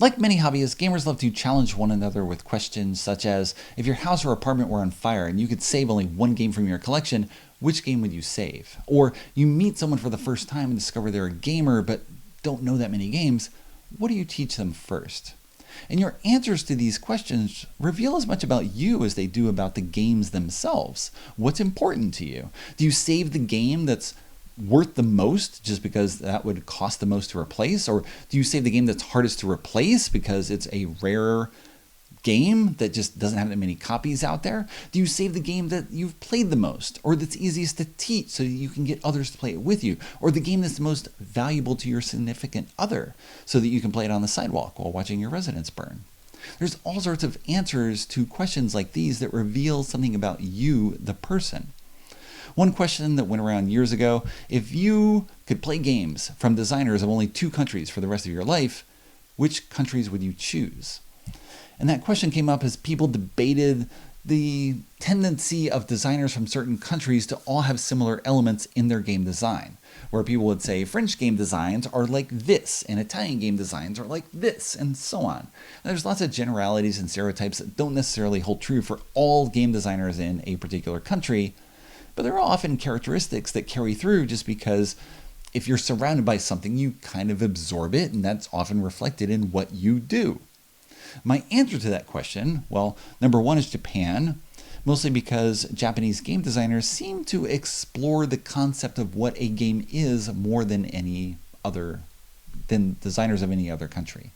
Like many hobbyists, gamers love to challenge one another with questions such as, if your house or apartment were on fire and you could save only one game from your collection, which game would you save? Or you meet someone for the first time and discover they're a gamer but don't know that many games, what do you teach them first? And your answers to these questions reveal as much about you as they do about the games themselves. What's important to you? Do you save the game that's worth the most just because that would cost the most to replace? Or do you save the game that's hardest to replace because it's a rare game that just doesn't have that many copies out there? Do you save the game that you've played the most or that's easiest to teach so you can get others to play it with you? Or the game that's the most valuable to your significant other so that you can play it on the sidewalk while watching your residence burn? There's all sorts of answers to questions like these that reveal something about you, the person. One question that went around years ago, if you could play games from designers of only 2 countries for the rest of your life, which countries would you choose? And that question came up as people debated the tendency of designers from certain countries to all have similar elements in their game design, where people would say French game designs are like this, and Italian game designs are like this, and so on. And there's lots of generalities and stereotypes that don't necessarily hold true for all game designers in a particular country, but there are often characteristics that carry through just because if you're surrounded by something, you kind of absorb it, and that's often reflected in what you do. My answer to that question, well, number one is Japan, mostly because Japanese game designers seem to explore the concept of what a game is more than designers of any other country.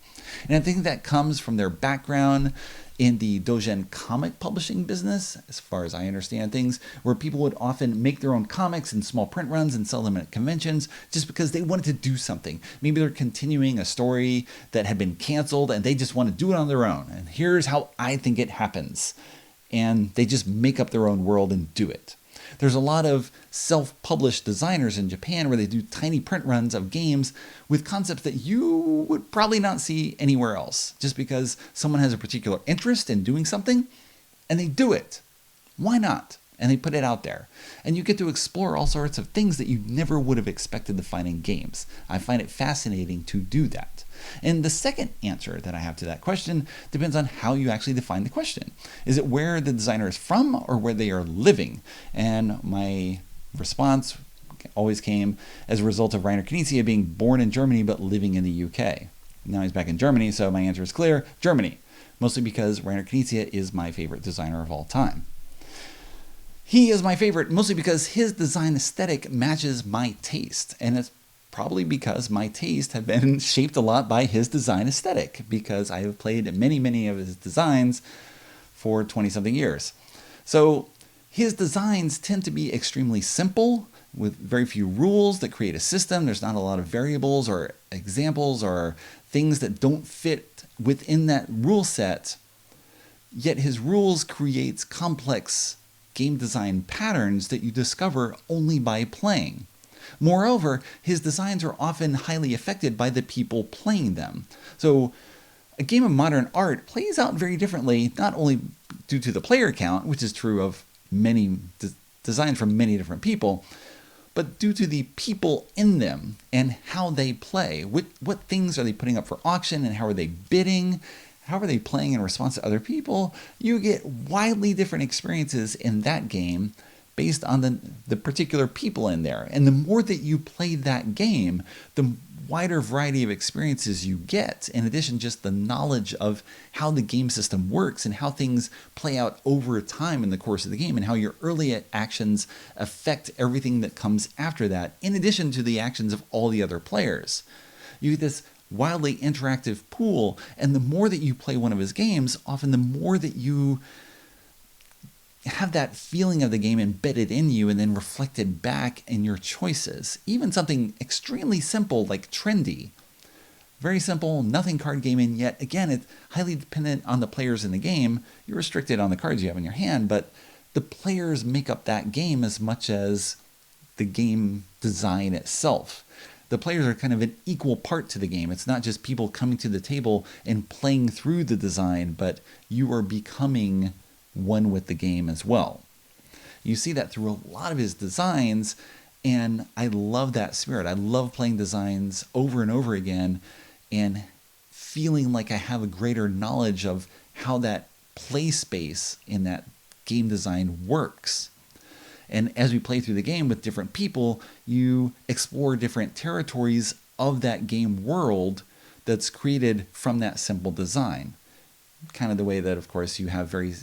And I think that comes from their background in the doujin comic publishing business, as far as I understand things, where people would often make their own comics in small print runs and sell them at conventions just because they wanted to do something. Maybe they're continuing a story that had been canceled and they just want to do it on their own. And here's how I think it happens. And they just make up their own world and do it. There's a lot of self-published designers in Japan where they do tiny print runs of games with concepts that you would probably not see anywhere else, just because someone has a particular interest in doing something and they do it. Why not? And they put it out there. And you get to explore all sorts of things that you never would have expected to find in games. I find it fascinating to do that. And the second answer that I have to that question depends on how you actually define the question. Is it where the designer is from or where they are living? And my response always came as a result of Rainer Knizia being born in Germany but living in the UK. Now he's back in Germany, so my answer is clear, Germany. Mostly because Rainer Knizia is my favorite designer of all time. He is my favorite mostly because his design aesthetic matches my taste, and it's probably because my taste have been shaped a lot by his design aesthetic, because I have played many of his designs for 20-something years. So his designs tend to be extremely simple, with very few rules that create a system. There's not a lot of variables or examples or things that don't fit within that rule set, yet his rules creates complex game design patterns that you discover only by playing. Moreover, his designs are often highly affected by the people playing them. So a game of modern art plays out very differently, not only due to the player count, which is true of many designs from many different people, but due to the people in them and how they play. What things are they putting up for auction and how are they bidding? How are they playing in response to other people? You get widely different experiences in that game based on the particular people in there. And the more that you play that game, the wider variety of experiences you get, in addition just the knowledge of how the game system works and how things play out over time in the course of the game and how your early actions affect everything that comes after that, in addition to the actions of all the other players. You get this wildly interactive pool, and the more that you play one of his games, often the more that you have that feeling of the game embedded in you and then reflected back in your choices. Even something extremely simple like Trendy. Very simple, nothing card game, and yet again, it's highly dependent on the players in the game. You're restricted on the cards you have in your hand, but the players make up that game as much as the game design itself. The players are kind of an equal part to the game. It's not just people coming to the table and playing through the design, but you are becoming one with the game as well. You see that through a lot of his designs, and I love that spirit. I love playing designs over and over again and feeling like I have a greater knowledge of how that play space in that game design works. And as we play through the game with different people, you explore different territories of that game world that's created from that simple design. Kind of the way that, of course, you have very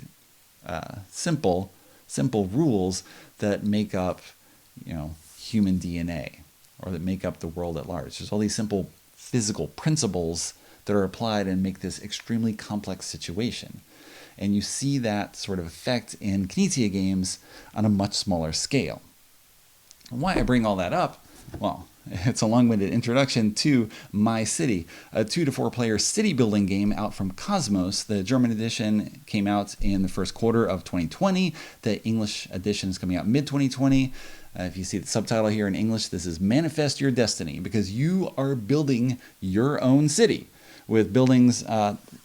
simple rules that make up, human DNA, or that make up the world at large. There's all these simple physical principles that are applied and make this extremely complex situation. And you see that sort of effect in Knizia games on a much smaller scale. And why I bring all that up? Well, it's a long-winded introduction to My City, a 2 to 4 player city building game out from Cosmos. The German edition came out in the first quarter of 2020. The English edition is coming out mid-2020. If you see the subtitle here in English, this is Manifest Your Destiny, because you are building your own city, with buildings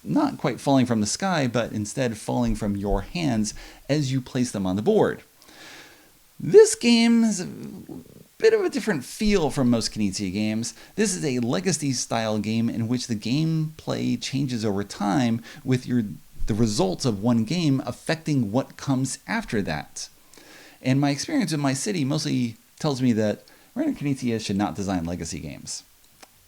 not quite falling from the sky, but instead falling from your hands as you place them on the board. This game has a bit of a different feel from most Knizia games. This is a legacy-style game in which the gameplay changes over time, with the results of one game affecting what comes after that. And my experience with My City mostly tells me that Reiner Knizia should not design legacy games.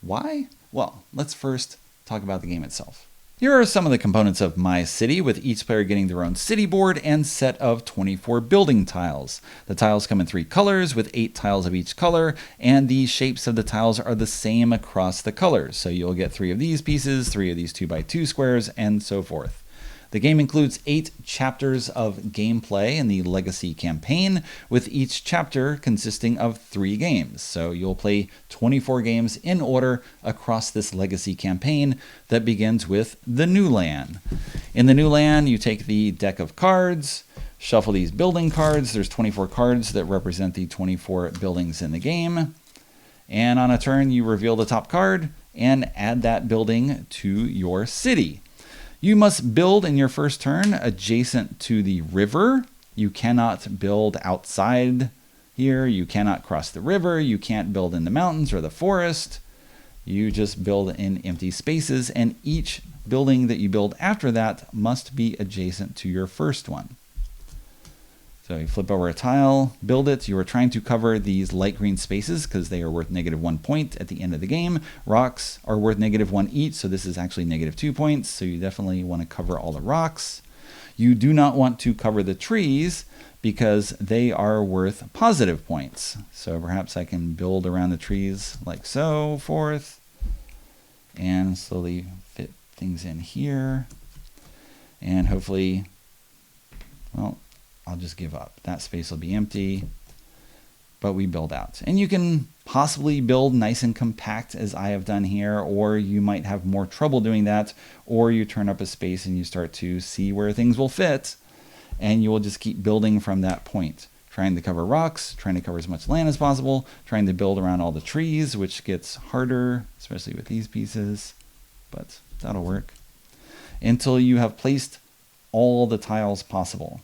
Why? Well, let's first talk about the game itself. Here are some of the components of My City, with each player getting their own city board and set of 24 building tiles. The tiles come in 3 colors, with 8 tiles of each color, and the shapes of the tiles are the same across the colors. So you'll get 3 of these pieces, 3 of these 2x2 squares, and so forth. The game includes 8 chapters of gameplay in the Legacy campaign, with each chapter consisting of 3 games. So you'll play 24 games in order across this Legacy campaign that begins with the New Land. In the New Land, you take the deck of cards, shuffle these building cards. There's 24 cards that represent the 24 buildings in the game. And on a turn, you reveal the top card and add that building to your city. You must build in your first turn adjacent to the river. You cannot build outside here. You cannot cross the river. You can't build in the mountains or the forest. You just build in empty spaces, and each building that you build after that must be adjacent to your first one. So you flip over a tile, build it. You are trying to cover these light green spaces because they are worth -1 point at the end of the game. Rocks are worth -1 each, so this is actually -2 points. So you definitely want to cover all the rocks. You do not want to cover the trees because they are worth positive points. So perhaps I can build around the trees like so forth, and slowly fit things in here. And hopefully, well, I'll just give up. That space will be empty, but we build out. And you can possibly build nice and compact as I have done here, or you might have more trouble doing that, or you turn up a space and you start to see where things will fit, and you will just keep building from that point, trying to cover rocks, trying to cover as much land as possible, trying to build around all the trees, which gets harder, especially with these pieces, but that'll work, until you have placed all the tiles possible.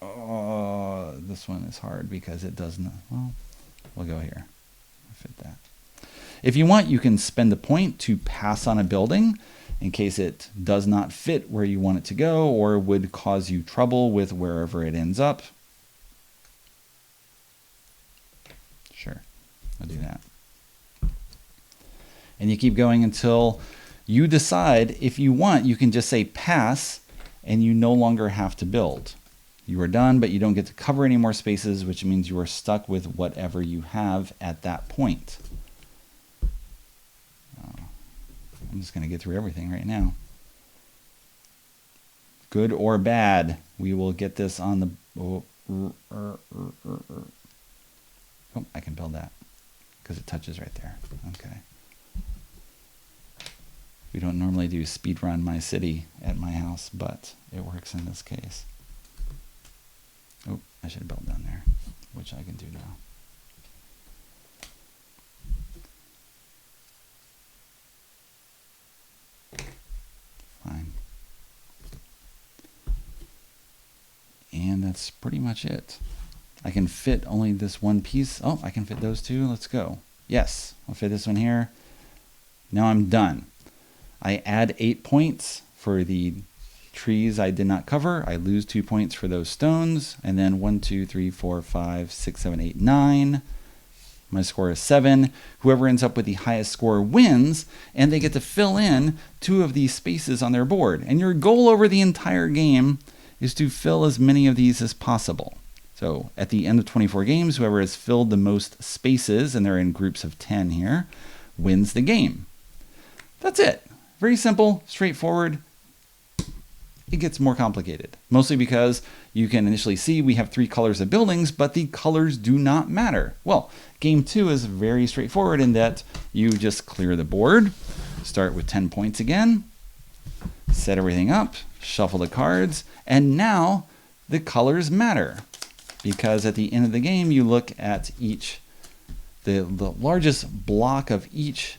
Oh, this one is hard because it doesn't. Well, we'll go here. Fit that. If you want, you can spend a point to pass on a building in case it does not fit where you want it to go or would cause you trouble with wherever it ends up. Sure, I'll do that. And you keep going until you decide. If you want, you can just say pass, and you no longer have to build. You are done, but you don't get to cover any more spaces, which means you are stuck with whatever you have at that point. I'm just going to get through everything right now. Good or bad, we will get this on the... Oh, I can build that because it touches right there. Okay. We don't normally do speedrun My City at my house, but it works in this case. Oh, I should have built down there, which I can do now. Fine. And that's pretty much it. I can fit only this one piece. Oh, I can fit those two. Let's go. Yes, I'll fit this one here. Now I'm done. I add 8 points for the trees I did not cover. I lose 2 points for those stones. And then 1, 2, 3, 4, 5, 6, 7, 8, 9. My score is 7. Whoever ends up with the highest score wins, and they get to fill in 2 of these spaces on their board. And your goal over the entire game is to fill as many of these as possible. So at the end of 24 games, whoever has filled the most spaces, and they're in groups of 10 here, wins the game. That's it. Very simple, straightforward. It gets more complicated, mostly because you can initially see we have 3 colors of buildings, but the colors do not matter. Well, game 2 is very straightforward in that you just clear the board, start with 10 points again, set everything up, shuffle the cards, and now the colors matter. Because at the end of the game, you look at the largest block of each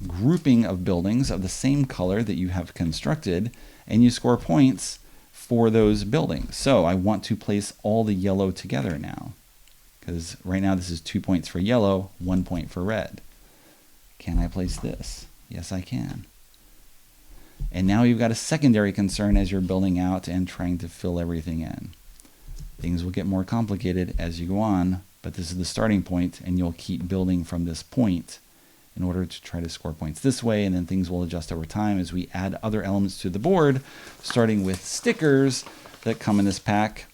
grouping of buildings of the same color that you have constructed, and you score points for those buildings. So I want to place all the yellow together now, because right now this is 2 points for yellow, 1 point for red. Can I place this? Yes, I can. And now you've got a secondary concern as you're building out and trying to fill everything in. Things will get more complicated as you go on, but this is the starting point, and you'll keep building from this point in order to try to score points this way, and then things will adjust over time as we add other elements to the board, starting with stickers that come in this pack,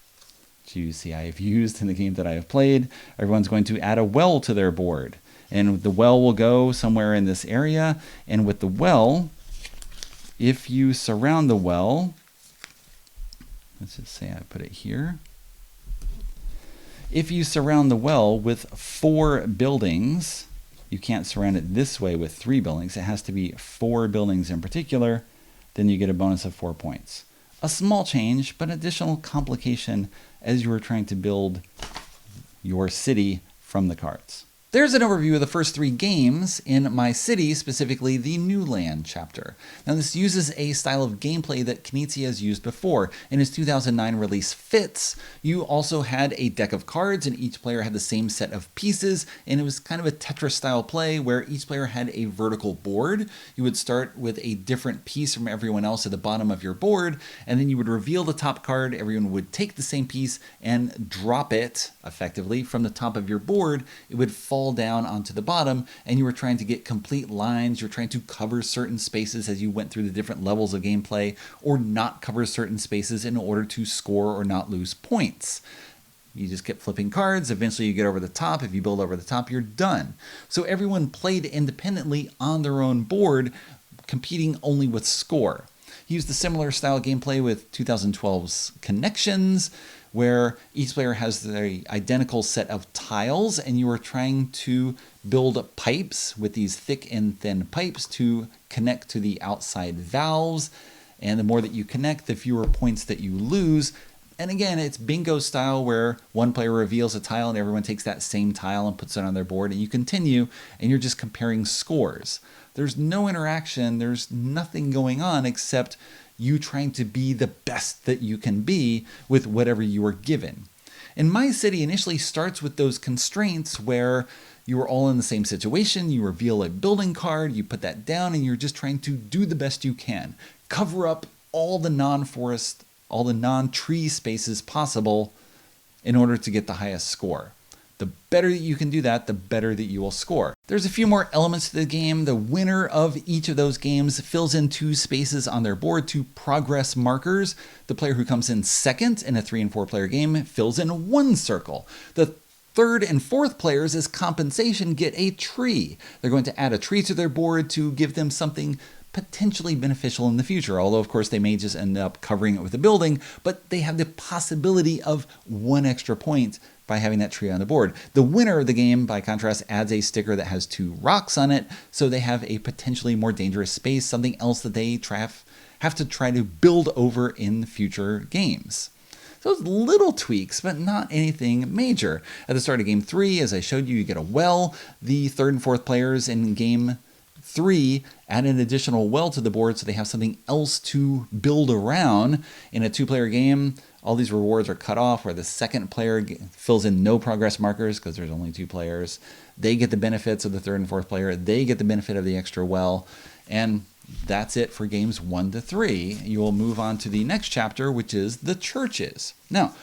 which you see I have used in the game that I have played. Everyone's going to add a well to their board, and the well will go somewhere in this area, and with the well, if you surround the well, let's just say I put it here. If you surround the well with 4 buildings, you can't surround it this way with 3 buildings. It has to be 4 buildings in particular. Then you get a bonus of 4 points. A small change, but additional complication as you are trying to build your city from the cards. There's an overview of the first 3 games in my city, specifically the New Land chapter. Now this uses a style of gameplay that Knizia has used before. In his 2009 release Fits, you also had a deck of cards and each player had the same set of pieces, and it was kind of a Tetris style play where each player had a vertical board. You would start with a different piece from everyone else at the bottom of your board, and then you would reveal the top card. Everyone would take the same piece and drop it effectively from the top of your board. It would fall down onto the bottom, and you were trying to get complete lines. You're trying to cover certain spaces as you went through the different levels of gameplay, or not cover certain spaces in order to score or not lose points. You just kept flipping cards. Eventually you get over the top. If you build over the top, you're done. So everyone played independently on their own board, competing only with score. He used a similar style gameplay with 2012's Connections, where each player has the identical set of tiles, and you are trying to build pipes with these thick and thin pipes to connect to the outside valves. And the more that you connect, the fewer points that you lose. And again, it's bingo style where one player reveals a tile and everyone takes that same tile and puts it on their board, and you continue, and you're just comparing scores. There's no interaction, there's nothing going on except you trying to be the best that you can be with whatever you are given. And my city initially starts with those constraints where you are all in the same situation. You reveal a building card, you put that down, and you're just trying to do the best you can. Cover up all the non-forest, all the non-tree spaces possible in order to get the highest score. The better that you can do that, the better that you will score. There's a few more elements to the game. The winner of each of those games fills in 2 spaces on their board, 2 progress markers. The player who comes in second in a 3 and 4 player game fills in 1 circle. The third and fourth players, as compensation, get a tree. They're going to add a tree to their board to give them something potentially beneficial in the future, although of course they may just end up covering it with a building, but they have the possibility of 1 extra point by having that tree on the board. The winner of the game, by contrast, adds a sticker that has 2 rocks on it, so they have a potentially more dangerous space, something else that they have to try to build over in future games. So it's little tweaks, but not anything major. At the start of game 3, as I showed you, you get a well. The third and fourth players in game 3 add an additional well to the board so they have something else to build around. In a 2-player game, all these rewards are cut off, where the second player fills in no progress markers because there's only 2 players. They get the benefits of the third and fourth player. They get the benefit of the extra well. And that's it for games 1 to 3. You will move on to the next chapter, which is the churches. Now,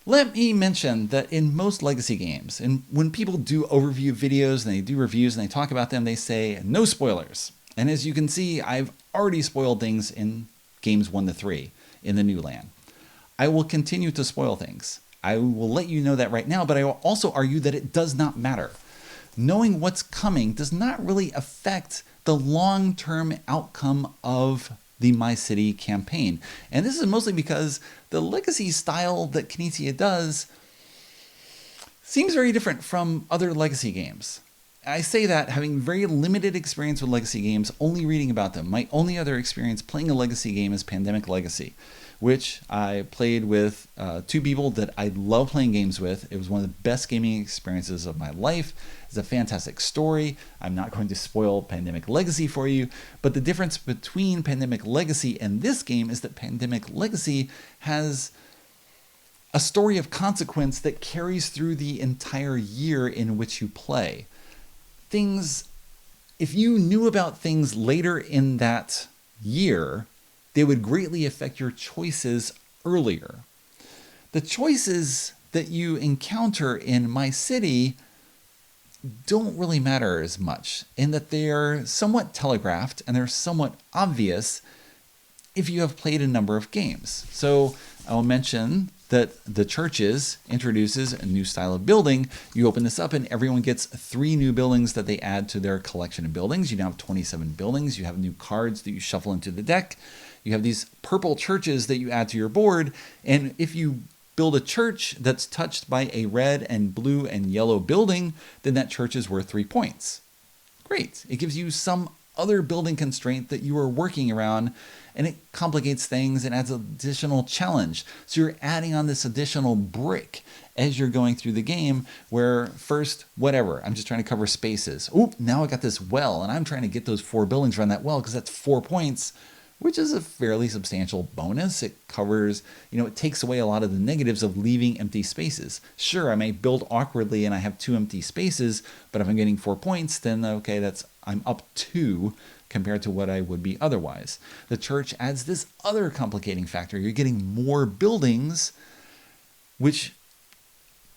let me mention that in most legacy games, and when people do overview videos and they do reviews and they talk about them, they say no spoilers. And as you can see, I've already spoiled things in games 1 to 3 in the new land. I will continue to spoil things. I will let you know that right now, but I will also argue that it does not matter. Knowing what's coming does not really affect the long-term outcome of the My City campaign. And this is mostly because the legacy style that Knizia does seems very different from other legacy games. I say that having very limited experience with legacy games, only reading about them. My only other experience playing a legacy game is Pandemic Legacy, which I played with 2 people that I love playing games with. It was one of the best gaming experiences of my life. It's a fantastic story. I'm not going to spoil Pandemic Legacy for you, but the difference between Pandemic Legacy and this game is that Pandemic Legacy has a story of consequence that carries through the entire year in which you play. Things, if you knew about things later in that year, they would greatly affect your choices earlier. The choices that you encounter in My City don't really matter as much in that they are somewhat telegraphed and they're somewhat obvious if you have played a number of games. So I'll mention that the churches introduces a new style of building. You open this up and everyone gets 3 new buildings that they add to their collection of buildings. You now have 27 buildings. You have new cards that you shuffle into the deck. You have these purple churches that you add to your board. And if you build a church that's touched by a red and blue and yellow building, then that church is worth 3 points. Great. It gives you some other building constraint that you are working around, and it complicates things and adds additional challenge. So you're adding on this additional brick as you're going through the game where first, whatever, I'm just trying to cover spaces. Oh, now I got this well, and I'm trying to get those 4 buildings around that well because that's 4 points, which is a fairly substantial bonus. It covers, it takes away a lot of the negatives of leaving empty spaces. Sure, I may build awkwardly and I have 2 empty spaces, but if I'm getting 4 points, then okay, I'm up 2 compared to what I would be otherwise. The church adds this other complicating factor. You're getting more buildings, which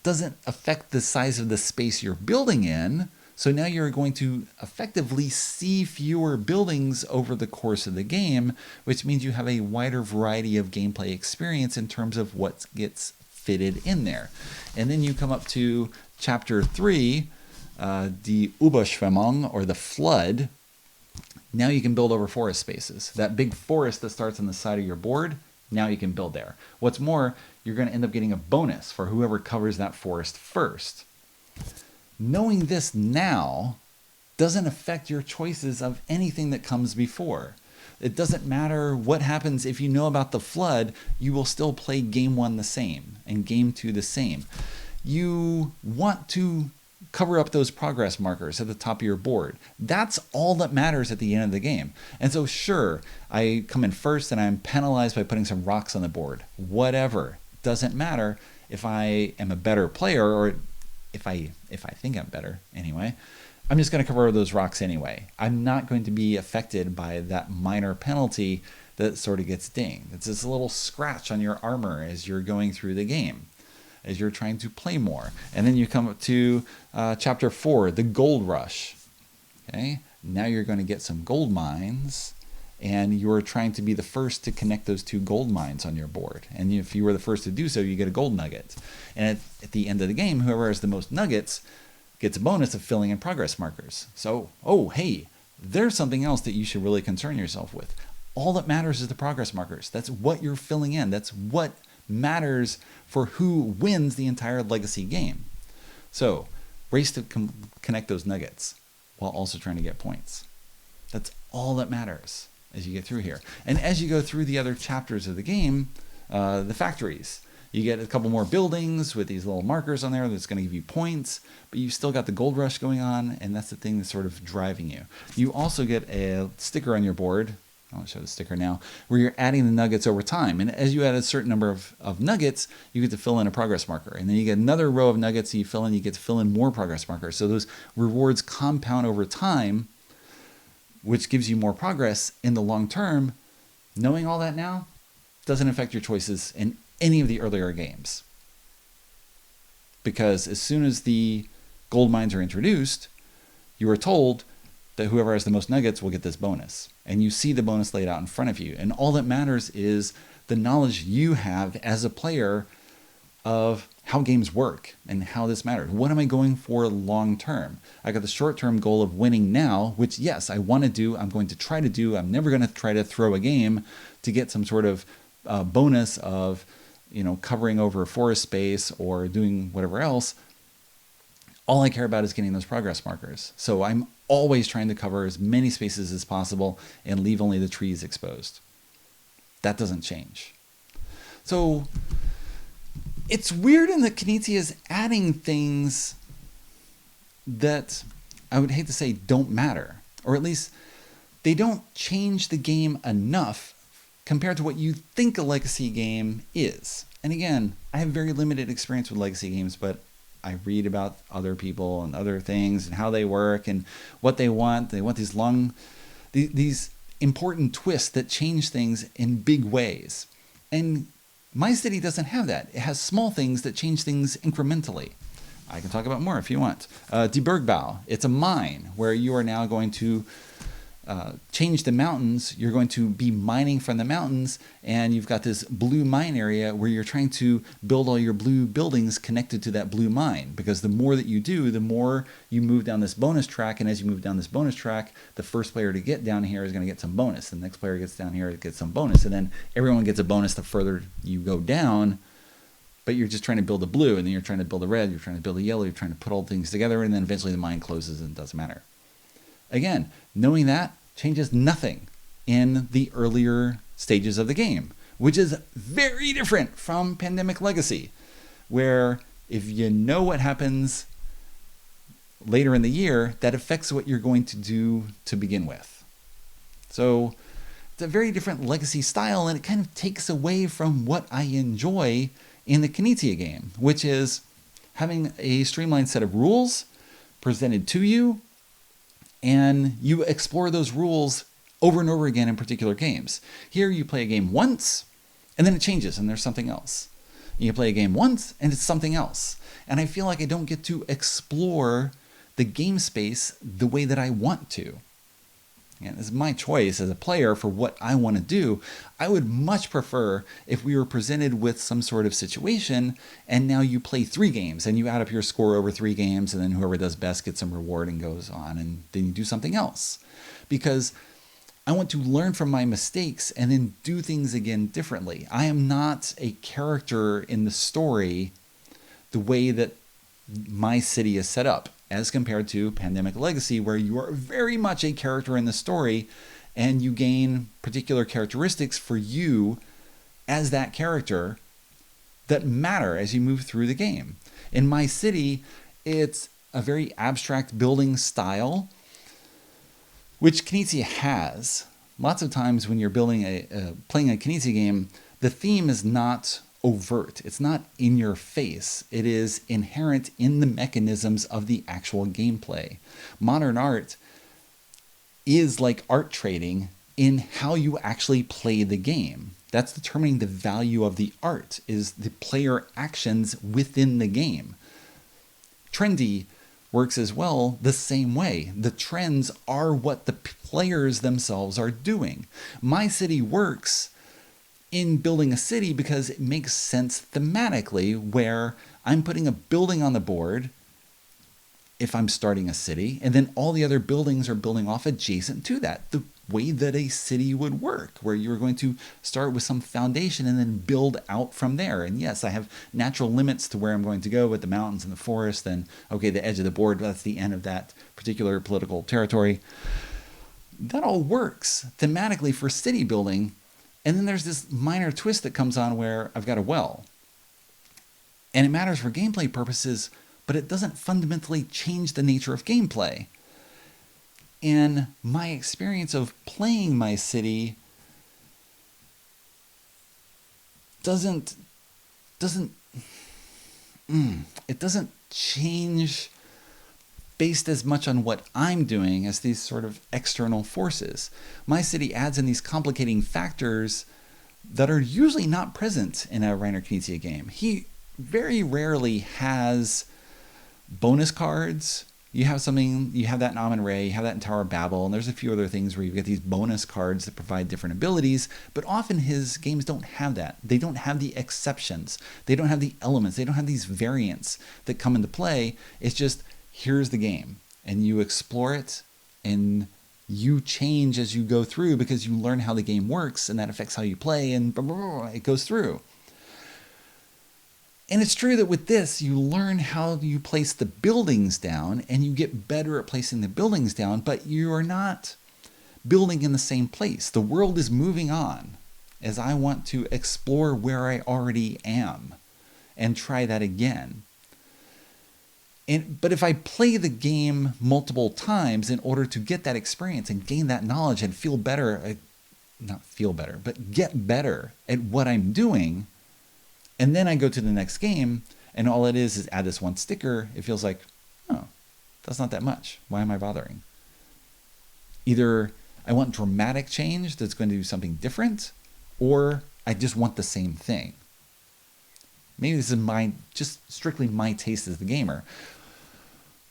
doesn't affect the size of the space you're building in. So now you're going to effectively see fewer buildings over the course of the game, which means you have a wider variety of gameplay experience in terms of what gets fitted in there. And then you come up to chapter 3, the Überschwemmung, or the flood. Now you can build over forest spaces. That big forest that starts on the side of your board, now you can build there. What's more, you're going to end up getting a bonus for whoever covers that forest first. Knowing this now doesn't affect your choices of anything that comes before. It doesn't matter what happens if you know about the flood, you will still play game 1 the same and game 2 the same. You want to cover up those progress markers at the top of your board. That's all that matters at the end of the game. And so sure, I come in first and I'm penalized by putting some rocks on the board. Whatever. Doesn't matter if I am a better player, or if I think I'm better anyway. I'm just going to cover those rocks anyway. I'm not going to be affected by that minor penalty that sort of gets dinged. It's this little scratch on your armor as you're going through the game, as you're trying to play more. And then you come up to chapter 4, the gold rush. Okay, now you're going to get some gold mines, and you're trying to be the first to connect those 2 gold mines on your board. And if you were the first to do so, you get a gold nugget. And at the end of the game, whoever has the most nuggets gets a bonus of filling in progress markers. So, oh, hey, there's something else that you should really concern yourself with. All that matters is the progress markers. That's what you're filling in. That's what matters for who wins the entire legacy game. So, race to connect those nuggets while also trying to get points. That's all that matters as you get through here. And as you go through the other chapters of the game, the factories, you get a couple more buildings with these little markers on there that's going to give you points, but you've still got the gold rush going on, and that's the thing that's sort of driving you. You also get a sticker on your board, I'll show the sticker now, where you're adding the nuggets over time. And as you add a certain number of nuggets, you get to fill in a progress marker. And then you get another row of nuggets you fill in, you get to fill in more progress markers. So those rewards compound over time, which gives you more progress in the long term, knowing all that now doesn't affect your choices in any of the earlier games. Because as soon as the gold mines are introduced, you are told that whoever has the most nuggets will get this bonus. And you see the bonus laid out in front of you. And all that matters is the knowledge you have as a player of how games work and how this matters. What am I going for long term? I got the short term goal of winning now, which yes, I want to do. I'm going to try to do. I'm never going to try to throw a game to get some sort of bonus of, covering over a forest space or doing whatever else. All I care about is getting those progress markers. So I'm always trying to cover as many spaces as possible and leave only the trees exposed. That doesn't change. So it's weird in that Knizia is adding things that I would hate to say don't matter, or at least they don't change the game enough compared to what you think a legacy game is. And again, I have very limited experience with legacy games, but I read about other people and other things and how they work and what they want. They want these important twists that change things in big ways. And my city doesn't have that. It has small things that change things incrementally. I can talk about more if you want. Die Bergbau, it's a mine where you are now going to change the mountains. You're going to be mining from the mountains, and you've got this blue mine area where you're trying to build all your blue buildings connected to that blue mine, because the more that you do, the more you move down this bonus track. And as you move down this bonus track, the first player to get down here is going to get some bonus. The next player gets down here to get some bonus, and then everyone gets a bonus the further you go down. But you're just trying to build a blue, and then you're trying to build a red, you're trying to build a yellow, you're trying to put all things together, and then eventually the mine closes and it doesn't matter. Again, knowing that changes nothing in the earlier stages of the game, which is very different from Pandemic Legacy, where if you know what happens later in the year, that affects what you're going to do to begin with. So it's a very different legacy style, and it kind of takes away from what I enjoy in the Knizia game, which is having a streamlined set of rules presented to you, and you explore those rules over and over again in particular games. Here you play a game once, and then it changes, and there's something else. You play a game once, and it's something else. And I feel like I don't get to explore the game space the way that I want to. And it's my choice as a player for what I want to do. I would much prefer if we were presented with some sort of situation, and now you play 3 games and you add up your score over 3 games, and then whoever does best gets some reward and goes on, and then you do something else. Because I want to learn from my mistakes and then do things again differently. I am not a character in the story the way that my city is set up, as compared to Pandemic Legacy, where you are very much a character in the story and you gain particular characteristics for you as that character that matter as you move through the game. In my city, it's a very abstract building style, which Knizia has. Lots of times when you're playing a Knizia game, the theme is not overt. It's not in your face. It is inherent in the mechanisms of the actual gameplay. Modern art is like art trading in how you actually play the game. That's determining the value of the art, is the player actions within the game. Trendy works as well the same way. The trends are what the players themselves are doing. My city works in building a city because it makes sense thematically, where I'm putting a building on the board if I'm starting a city, and then all the other buildings are building off adjacent to that, the way that a city would work, where you're going to start with some foundation and then build out from there. And yes, I have natural limits to where I'm going to go with the mountains and the forest, and okay, the edge of the board, that's the end of that particular political territory. That all works thematically for city building. And then there's this minor twist that comes on where I've got a well. And it matters for gameplay purposes, but it doesn't fundamentally change the nature of gameplay. And my experience of playing my city doesn't change based as much on what I'm doing as these sort of external forces. My city adds in these complicating factors that are usually not present in a Reiner Knizia game. He very rarely has bonus cards. You have that in Amun-Re, you have that in Tower of Babel, and there's a few other things where you get these bonus cards that provide different abilities, but often his games don't have that. They don't have the exceptions. They don't have the elements. They don't have these variants that come into play. It's just, here's the game, and you explore it, and you change as you go through because you learn how the game works, and that affects how you play, and blah, blah, blah, it goes through. And it's true that with this, you learn how you place the buildings down, and you get better at placing the buildings down, but you are not building in the same place. The world is moving on as I want to explore where I already am and try that again. But if I play the game multiple times in order to get that experience and gain that knowledge and feel better, not feel better, but get better at what I'm doing, and then I go to the next game, and all it is add this one sticker, it feels like, oh, that's not that much. Why am I bothering? Either I want dramatic change that's going to do something different, or I just want the same thing. Maybe this is just strictly my taste as the gamer.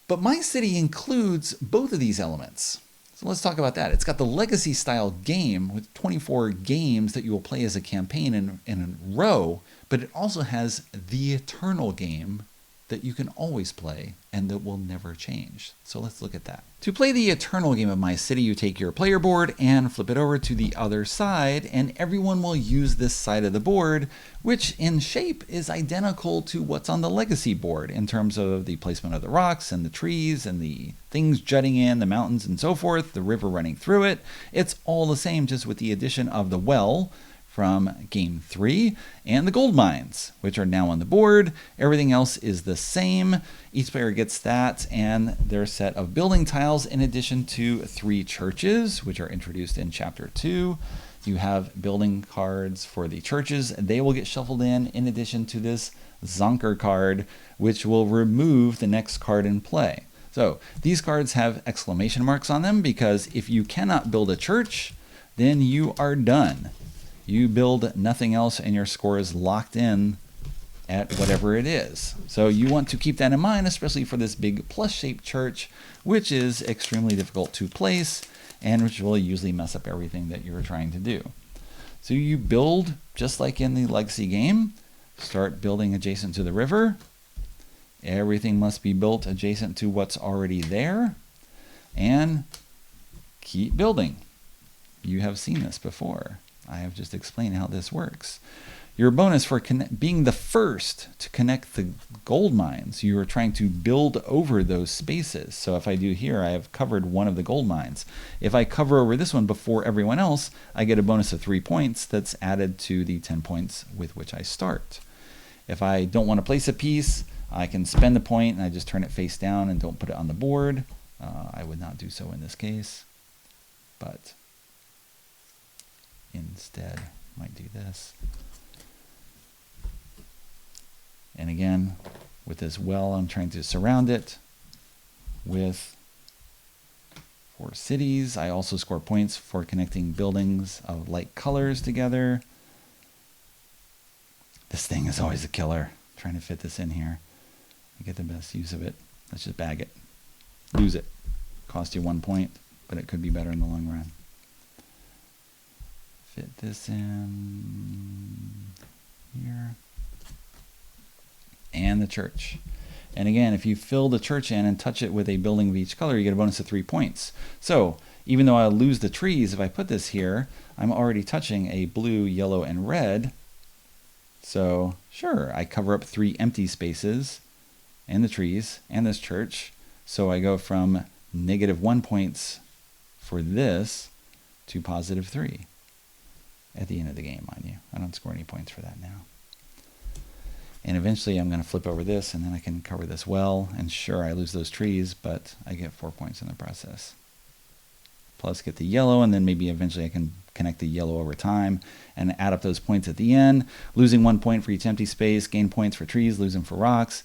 But my city includes both of these elements. So let's talk about that. It's got the legacy style game with 24 games that you will play as a campaign in a row, but it also has the eternal game that you can always play and that will never change. So let's look at that. To play the eternal game of My City, you take your player board and flip it over to the other side, and everyone will use this side of the board, which in shape is identical to what's on the legacy board in terms of the placement of the rocks and the trees and the things jutting in, the mountains and so forth, the river running through it. It's all the same, just with the addition of the well from game 3 and the gold mines, which are now on the board. Everything else is the same. Each player gets that and their set of building tiles, in addition to 3 churches, which are introduced in chapter 2. You have building cards for the churches. They will get shuffled in addition to this Zonker card, which will remove the next card in play. So these cards have exclamation marks on them, because if you cannot build a church, then you are done. You build nothing else and your score is locked in at whatever it is. So you want to keep that in mind, especially for this big plus-shaped church, which is extremely difficult to place and which will usually mess up everything that you're trying to do. So you build just like in the Legacy game. Start building adjacent to the river. Everything must be built adjacent to what's already there. And keep building. You have seen this before. I have just explained how this works. Your bonus for being the first to connect the gold mines, you are trying to build over those spaces. So if I do here, I have covered one of the gold mines. If I cover over this one before everyone else, I get a bonus of 3 points that's added to the 10 points with which I start. If I don't want to place a piece, I can spend the point and I just turn it face down and don't put it on the board. I would not do so in this case, but instead might do this. And again, with this well, I'm trying to surround it with 4 cities. I also score points for connecting buildings of like colors together. This thing is always a killer. I'm trying to fit this in here and get the best use of it. Let's just bag it. Lose it. Cost you 1 point, but it could be better in the long run. Fit this in here. And the church. And again, if you fill the church in and touch it with a building of each color, you get a bonus of 3 points. So even though I'll lose the trees, if I put this here, I'm already touching a blue, yellow, and red. So sure, I cover up 3 empty spaces and the trees and this church. So I go from -1 points for this to +3 at the end of the game, mind you. I don't score any points for that now. And eventually I'm going to flip over this and then I can cover this well. And sure, I lose those trees, but I get 4 points in the process. Plus get the yellow, and then maybe eventually I can connect the yellow over time and add up those points at the end. Losing 1 point for each empty space, gain points for trees, losing for rocks.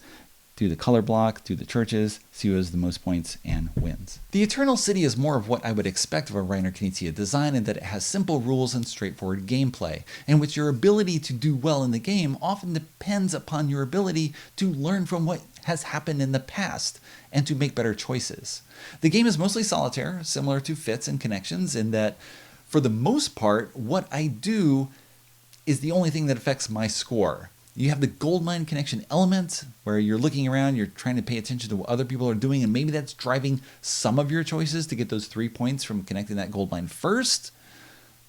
do the color block, do the churches, see who has the most points, and wins. The Eternal City is more of what I would expect of a Reiner Knizia design in that it has simple rules and straightforward gameplay, in which your ability to do well in the game often depends upon your ability to learn from what has happened in the past and to make better choices. The game is mostly solitaire, similar to Fits and Connections, in that for the most part, what I do is the only thing that affects my score. You have the gold mine connection element where you're looking around, you're trying to pay attention to what other people are doing, and maybe that's driving some of your choices to get those 3 points from connecting that gold mine first.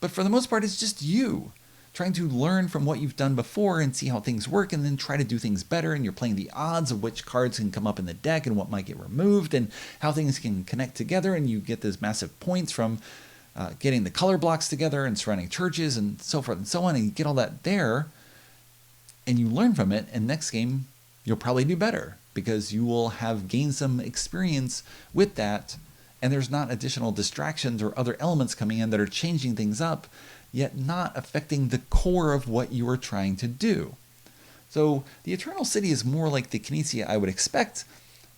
But for the most part, it's just you trying to learn from what you've done before and see how things work and then try to do things better. And you're playing the odds of which cards can come up in the deck and what might get removed and how things can connect together. And you get those massive points from getting the color blocks together and surrounding churches and so forth and so on. And you get all that there. And you learn from it, and next game, you'll probably do better because you will have gained some experience with that, and there's not additional distractions or other elements coming in that are changing things up, yet not affecting the core of what you are trying to do. So the Eternal City is more like the Knizia I would expect,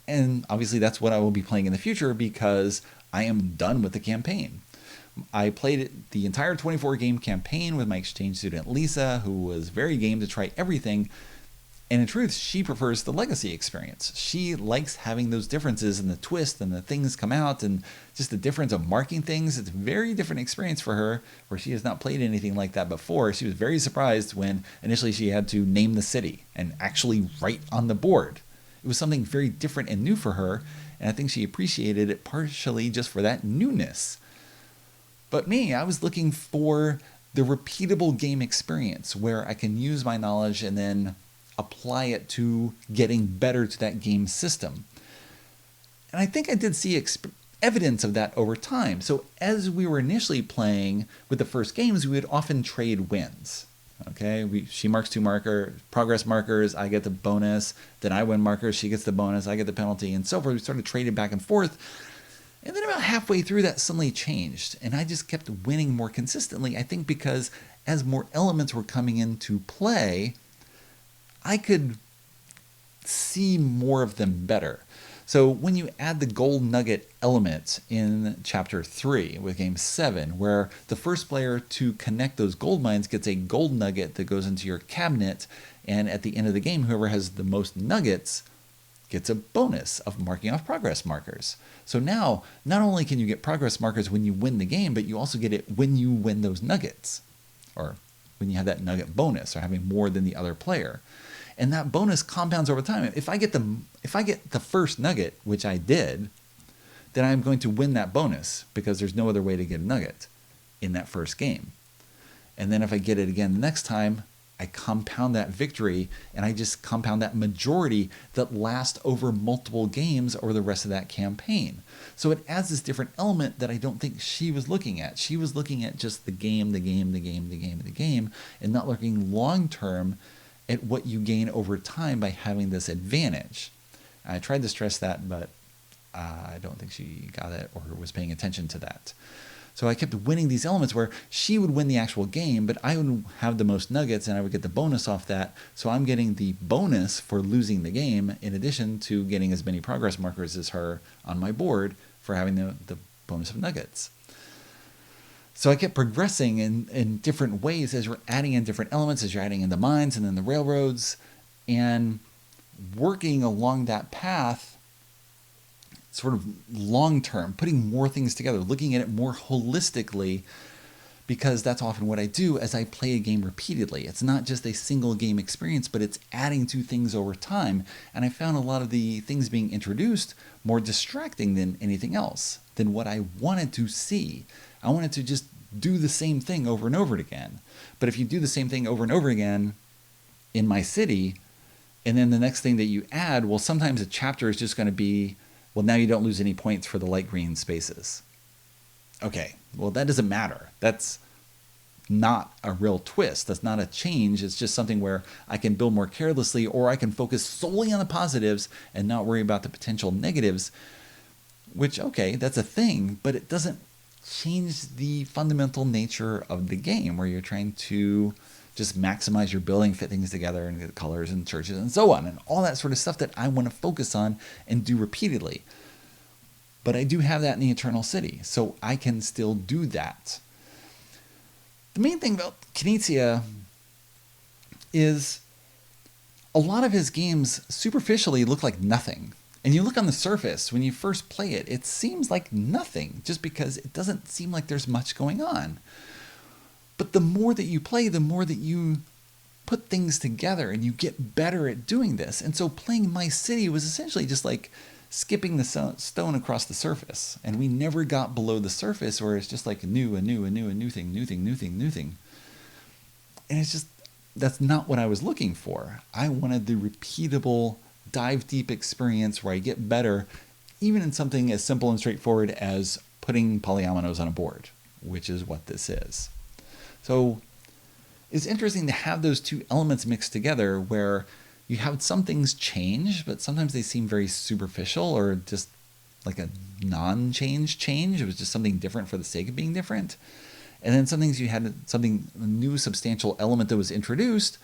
and obviously that's what I will be playing in the future because I am done with the campaign. I played the entire 24-game campaign with my exchange student Lisa, who was very game to try everything. And in truth, she prefers the legacy experience. She likes having those differences and the twist and the things come out and just the difference of marking things. It's a very different experience for her where she has not played anything like that before. She was very surprised when initially she had to name the city and actually write on the board. It was something very different and new for her. And I think she appreciated it partially just for that newness. But me, I was looking for the repeatable game experience where I can use my knowledge and then apply it to getting better to that game system. And I think I did see evidence of that over time. So as we were initially playing with the first games, we would often trade wins. Okay, she marks 2 progress markers, I get the bonus, then I win markers, she gets the bonus, I get the penalty, and so forth. We started trading back and forth. And then about halfway through that suddenly changed and I just kept winning more consistently. I think because as more elements were coming into play, I could see more of them better. So when you add the gold nugget element in chapter 3 with game 7, where the first player to connect those gold mines gets a gold nugget that goes into your cabinet, and at the end of the game, whoever has the most nuggets gets a bonus of marking off progress markers. So now, not only can you get progress markers when you win the game, but you also get it when you win those nuggets, or when you have that nugget bonus, or having more than the other player. And that bonus compounds over time. If I get the first nugget, which I did, then I'm going to win that bonus because there's no other way to get a nugget in that first game. And then if I get it again the next time, I compound that victory, and I just compound that majority that lasts over multiple games or the rest of that campaign. So it adds this different element that I don't think she was looking at. She was looking at just the game, and not looking long-term at what you gain over time by having this advantage. I tried to stress that, but I don't think she got it or was paying attention to that. So I kept winning these elements where she would win the actual game, but I would have the most nuggets and I would get the bonus off that. So I'm getting the bonus for losing the game in addition to getting as many progress markers as her on my board for having the bonus of nuggets. So I kept progressing in different ways as you're adding in different elements, as you're adding in the mines and then the railroads, and working along that path sort of long-term, putting more things together, looking at it more holistically, because that's often what I do as I play a game repeatedly. It's not just a single game experience, but it's adding to things over time. And I found a lot of the things being introduced more distracting than anything else, than what I wanted to see. I wanted to just do the same thing over and over again. But if you do the same thing over and over again in my city, and then the next thing that you add, well, sometimes a chapter is just going to be, well, now you don't lose any points for the light green spaces. Okay, well, that doesn't matter. That's not a real twist. That's not a change. It's just something where I can build more carelessly, or I can focus solely on the positives and not worry about the potential negatives, which, okay, that's a thing, but it doesn't change the fundamental nature of the game where you're trying to just maximize your building, fit things together, and get colors and churches and so on, and all that sort of stuff that I want to focus on and do repeatedly. But I do have that in the Eternal City, so I can still do that. The main thing about Knizia is a lot of his games superficially look like nothing. And you look on the surface, when you first play it, it seems like nothing, just because it doesn't seem like there's much going on. But the more that you play, the more that you put things together and you get better at doing this. And so playing My City was essentially just like skipping the stone across the surface. And we never got below the surface where it's just like a new thing. And it's just, that's not what I was looking for. I wanted the repeatable, dive deep experience where I get better, even in something as simple and straightforward as putting polyominoes on a board, which is what this is. So it's interesting to have those two elements mixed together where you have some things change, but sometimes they seem very superficial or just like a non-change change. It was just something different for the sake of being different. And then some things you had something, a new substantial element that was introduced,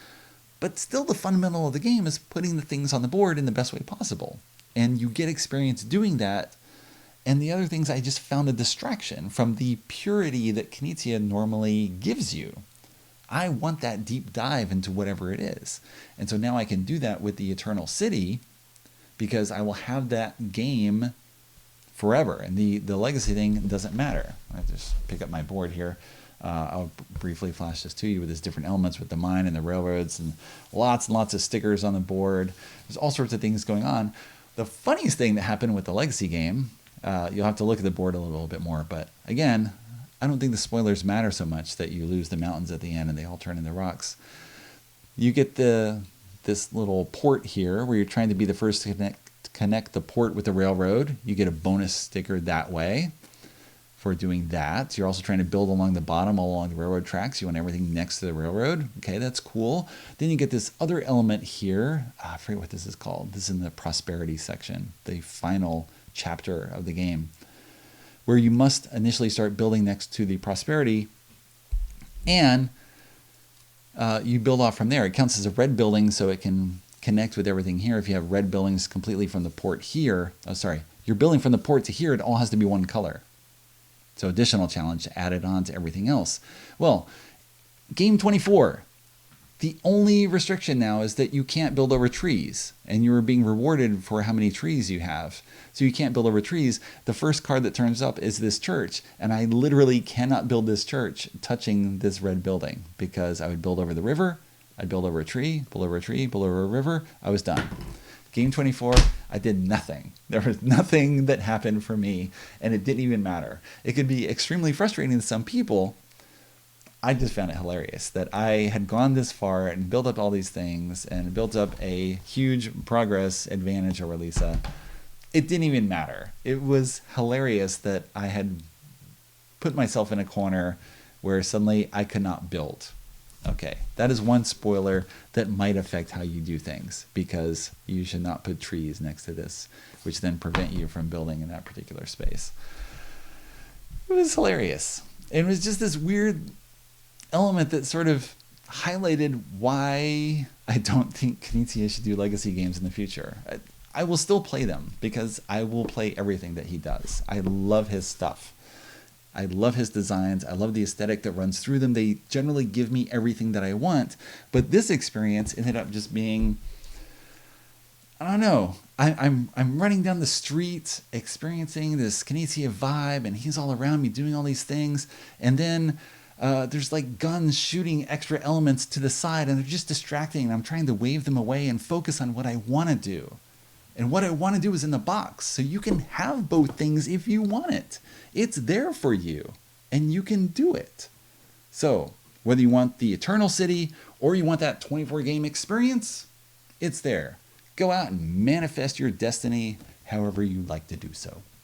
but still the fundamental of the game is putting the things on the board in the best way possible. And you get experience doing that. And the other things, I just found a distraction from the purity that Knizia normally gives you. I want that deep dive into whatever it is. And so now I can do that with the Eternal City because I will have that game forever. And the legacy thing doesn't matter. I just pick up my board here. I'll briefly flash this to you with these different elements with the mine and the railroads and lots of stickers on the board. There's all sorts of things going on. The funniest thing that happened with the legacy game, you'll have to look at the board a little bit more, but again, I don't think the spoilers matter so much that you lose the mountains at the end and they all turn into rocks. You get this little port here where you're trying to be the first to connect the port with the railroad. You get a bonus sticker that way for doing that. You're also trying to build along the bottom, all along the railroad tracks. You want everything next to the railroad. Okay, that's cool. Then you get this other element here. I forget what this is called. This is in the prosperity section, the final chapter of the game, where you must initially start building next to the prosperity, and you build off from there. It counts as a red building, so it can connect with everything here. If you have red buildings completely from the port here, you're building from the port to here, it all has to be one color. So additional challenge added on to everything else. Well, game 24, the only restriction now is that you can't build over trees, and you're being rewarded for how many trees you have. So you can't build over trees. The first card that turns up is this church, and I literally cannot build this church touching this red building because I would build over the river, I'd build over a tree, build over a tree, build over a river, I was done. Game 24, I did nothing. There was nothing that happened for me, and it didn't even matter. It could be extremely frustrating to some people. I just found it hilarious that I had gone this far and built up all these things and built up a huge progress advantage over Lisa. It didn't even matter. It was hilarious that I had put myself in a corner where suddenly I could not build. Okay, that is one spoiler that might affect how you do things, because you should not put trees next to this, which then prevent you from building in that particular space. It was hilarious. It was just this weird element that sort of highlighted why I don't think Knizia should do legacy games in the future. I will still play them because I will play everything that he does. I love his stuff. I love his designs. I love the aesthetic that runs through them. They generally give me everything that I want. But this experience ended up just being, I don't know. I'm running down the street, experiencing this Knizia vibe, and he's all around me doing all these things. And then there's like guns shooting extra elements to the side, and they're just distracting. And I'm trying to wave them away and focus on what I want to do. And what I want to do is in the box. So you can have both things if you want it. It's there for you, and you can do it. So whether you want the Eternal City or you want that 24 game experience, it's there. Go out and manifest your destiny however you like to do so.